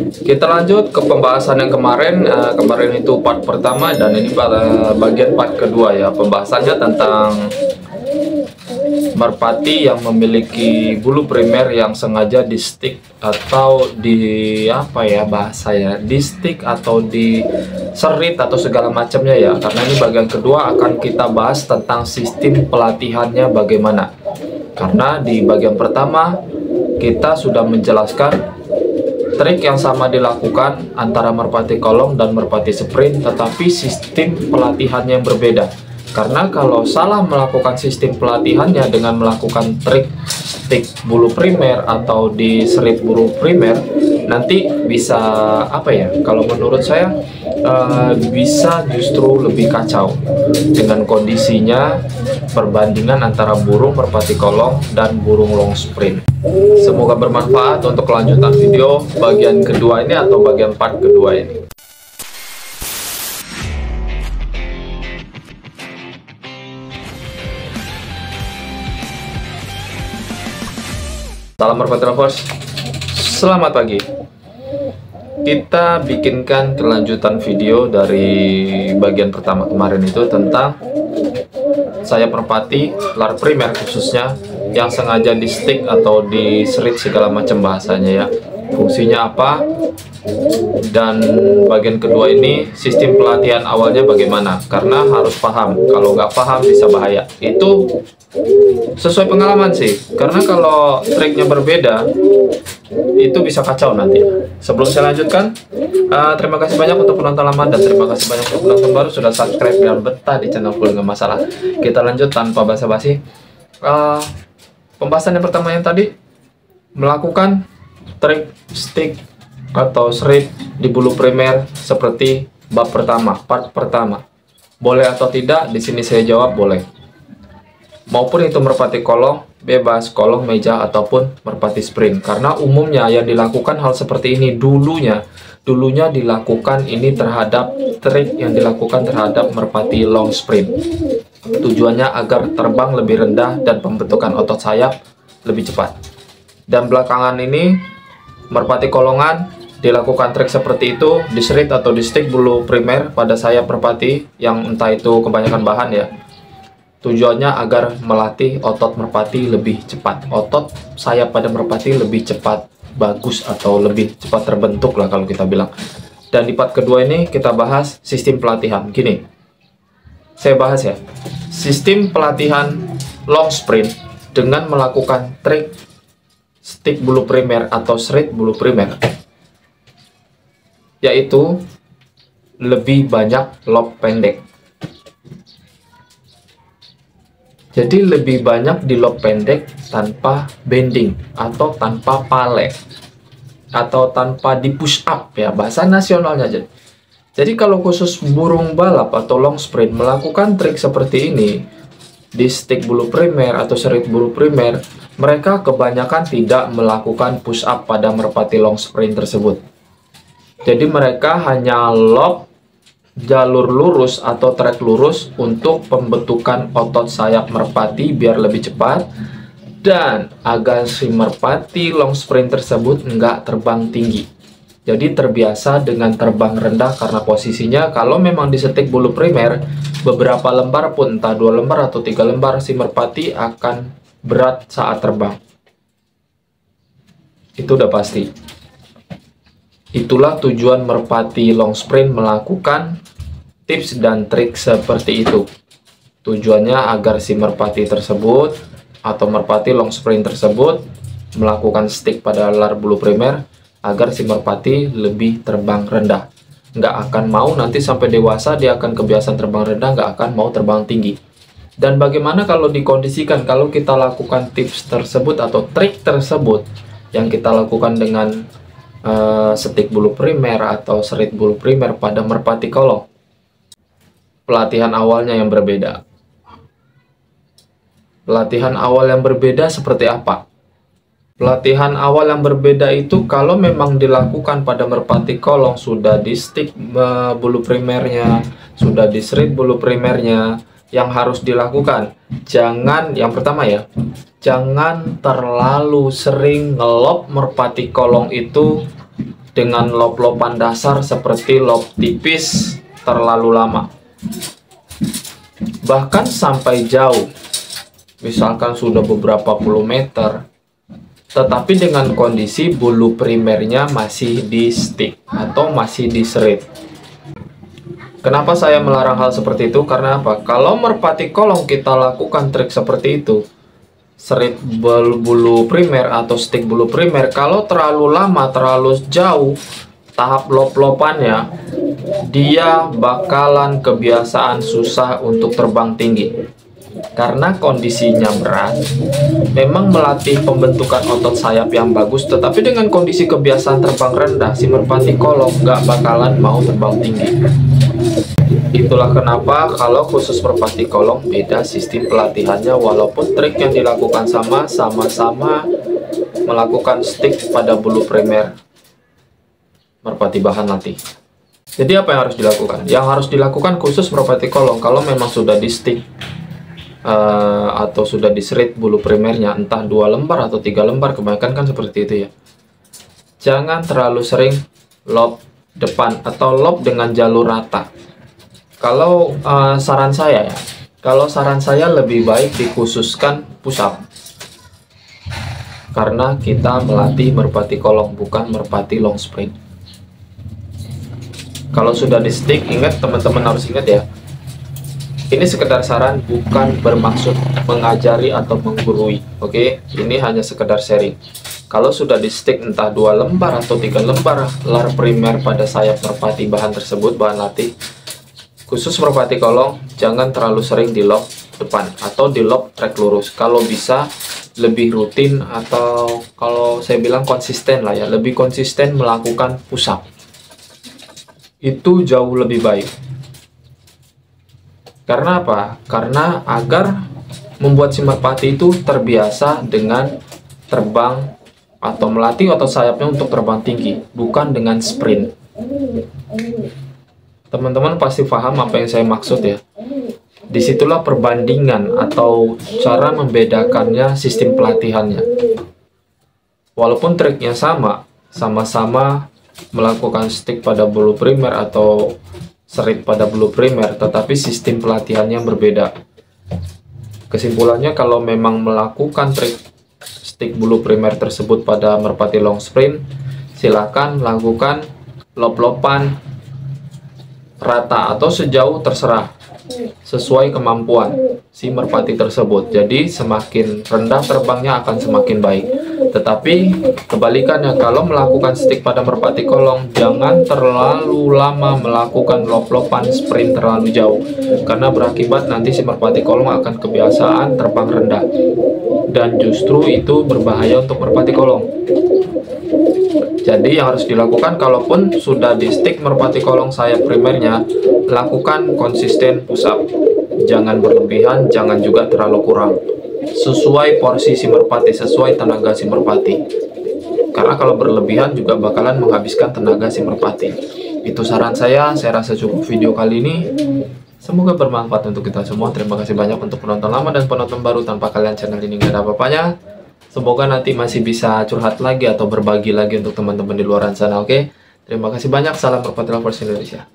Kita lanjut ke pembahasan yang kemarin. Kemarin itu part pertama dan ini pada bagian part kedua ya. Pembahasannya tentang merpati yang memiliki bulu primer yang sengaja di stick atau di apa ya bahasa ya, di stick atau di serit atau segala macamnya ya. Karena ini bagian kedua akan kita bahas tentang sistem pelatihannya bagaimana. Karena di bagian pertama kita sudah menjelaskan trik yang sama dilakukan antara merpati kolong dan merpati sprint, tetapi sistem pelatihannya yang berbeda. Karena kalau salah melakukan sistem pelatihannya dengan melakukan trik stick bulu primer atau di serit bulu primer, nanti bisa apa ya? Kalau menurut saya bisa justru lebih kacau dengan kondisinya perbandingan antara burung merpati kolong dan burung long sprint. Semoga bermanfaat untuk kelanjutan video bagian kedua ini atau bagian part kedua ini. Salam merpati lovers, selamat pagi. Kita bikinkan kelanjutan video dari bagian pertama kemarin itu tentang sayap merpati lar primer khususnya yang sengaja di stick atau di serit segala macam bahasanya ya. Fungsinya apa? Dan bagian kedua ini sistem pelatihan awalnya bagaimana? Karena harus paham, kalau nggak paham bisa bahaya. Itu sesuai pengalaman sih, karena kalau triknya berbeda itu bisa kacau nanti. Sebelum saya lanjutkan, terima kasih banyak untuk penonton lama dan terima kasih banyak untuk penonton baru sudah subscribe dan betah di channel full nggak masalah. Kita lanjut tanpa basa-basi. Pembahasan yang pertama yang tadi, melakukan trik stick atau serit di bulu primer seperti bab pertama, part pertama. Boleh atau tidak? Di sini saya jawab boleh. Maupun itu merpati kolong, bebas, kolong, meja, ataupun merpati sprint. Karena umumnya yang dilakukan hal seperti ini dulunya dilakukan ini terhadap trik yang dilakukan terhadap merpati long sprint. Tujuannya agar terbang lebih rendah dan pembentukan otot sayap lebih cepat. Dan belakangan ini merpati kolongan dilakukan trik seperti itu di serit atau di stick bulu primer pada sayap merpati yang entah itu kebanyakan bahan ya. Tujuannya agar melatih otot merpati lebih cepat. Otot sayap pada merpati lebih cepat bagus atau lebih cepat terbentuk lah kalau kita bilang. Dan di part kedua ini kita bahas sistem pelatihan. Gini, saya bahas ya. Sistem pelatihan long sprint dengan melakukan trik stick bulu primer atau serit bulu primer, yaitu lebih banyak lob pendek. Jadi lebih banyak di lob pendek tanpa bending atau tanpa pale atau tanpa di push up ya, bahasa nasionalnya aja. Jadi kalau khusus burung balap atau long sprint melakukan trik seperti ini di stick bulu primer atau serit bulu primer, mereka kebanyakan tidak melakukan push up pada merpati long sprint tersebut. Jadi mereka hanya lob jalur lurus atau trek lurus untuk pembentukan otot sayap merpati biar lebih cepat dan agar si merpati long sprint tersebut nggak terbang tinggi. Jadi terbiasa dengan terbang rendah karena posisinya kalau memang di stick bulu primer beberapa lembar pun entah 2 lembar atau 3 lembar si merpati akan berat saat terbang. Itu udah pasti. Itulah tujuan merpati long sprint melakukan tips dan trik seperti itu. Tujuannya agar si merpati tersebut atau merpati long sprint tersebut melakukan stick pada lar bulu primer agar si merpati lebih terbang rendah. Nggak akan mau nanti sampai dewasa dia akan kebiasaan terbang rendah, nggak akan mau terbang tinggi. Dan bagaimana kalau dikondisikan, kalau kita lakukan tips tersebut atau trik tersebut yang kita lakukan dengan stick bulu primer atau serit bulu primer pada merpati kolong. Pelatihan awalnya yang berbeda. Pelatihan awal yang berbeda seperti apa? Pelatihan awal yang berbeda itu kalau memang dilakukan pada merpati kolong sudah di stick bulu primernya, sudah di serit bulu primernya, yang harus dilakukan jangan, yang pertama ya, jangan terlalu sering ngelob merpati kolong itu dengan lop-lopan dasar seperti lop tipis terlalu lama. Bahkan sampai jauh, misalkan sudah beberapa puluh meter, tetapi dengan kondisi bulu primernya masih di stick atau masih di serit. Kenapa saya melarang hal seperti itu? Karena apa? Kalau merpati kolong kita lakukan trik seperti itu, serit bulu primer atau stick bulu primer, kalau terlalu lama, terlalu jauh tahap lop-lopannya, dia bakalan kebiasaan susah untuk terbang tinggi. Karena kondisinya berat, memang melatih pembentukan otot sayap yang bagus, tetapi dengan kondisi kebiasaan terbang rendah, si merpati kolong nggak bakalan mau terbang tinggi. Itulah kenapa kalau khusus merpati kolong beda sistem pelatihannya, walaupun trik yang dilakukan sama-sama melakukan stick pada bulu primer merpati bahan latih. Jadi apa yang harus dilakukan? Yang harus dilakukan khusus merpati kolong kalau memang sudah di stick atau sudah diserit bulu primernya, entah 2 lembar atau 3 lembar, kebanyakan kan seperti itu ya. Jangan terlalu sering lob depan atau lob dengan jalur rata. Kalau saran saya ya, kalau saran saya lebih baik dikhususkan push up. Karena kita melatih merpati kolong, bukan merpati long sprint. Kalau sudah di stick, ingat teman-teman harus ingat ya. Ini sekedar saran, bukan bermaksud mengajari atau menggurui. Oke, ini hanya sekedar sharing. Kalau sudah di stick entah 2 lembar atau 3 lembar lar primer pada sayap merpati bahan tersebut, bahan latih, khusus merpati kolong, jangan terlalu sering di lob depan atau di lob trek lurus. Kalau bisa lebih rutin atau kalau saya bilang konsisten lah ya, lebih konsisten melakukan push up. Itu jauh lebih baik. Karena apa? Karena agar membuat si merpati itu terbiasa dengan terbang atau melatih otot sayapnya untuk terbang tinggi, bukan dengan sprint. Teman-teman pasti paham apa yang saya maksud ya. Disitulah perbandingan atau cara membedakannya sistem pelatihannya. Walaupun triknya sama-sama melakukan stick pada bulu primer atau serit pada bulu primer, tetapi sistem pelatihannya berbeda. Kesimpulannya, kalau memang melakukan trik stick bulu primer tersebut pada merpati long sprint, silakan lakukan lop-lopan rata atau sejauh terserah sesuai kemampuan si merpati tersebut. Jadi semakin rendah terbangnya akan semakin baik. Tetapi kebalikannya, kalau melakukan stick pada merpati kolong, jangan terlalu lama melakukan lop-lopan sprint terlalu jauh, karena berakibat nanti si merpati kolong akan kebiasaan terbang rendah, dan justru itu berbahaya untuk merpati kolong. Jadi yang harus dilakukan, kalaupun sudah di stick merpati kolong sayap primernya, lakukan konsisten push up. Jangan berlebihan, jangan juga terlalu kurang. Sesuai porsi si merpati, sesuai tenaga si merpati. Karena kalau berlebihan juga bakalan menghabiskan tenaga si merpati. Itu saran saya rasa cukup video kali ini. Semoga bermanfaat untuk kita semua. Terima kasih banyak untuk penonton lama dan penonton baru. Tanpa kalian channel ini nggak ada apa-apanya. Semoga nanti masih bisa curhat lagi atau berbagi lagi untuk teman-teman di luar sana, oke? Terima kasih banyak. Salam Merpati Lovers Indonesia.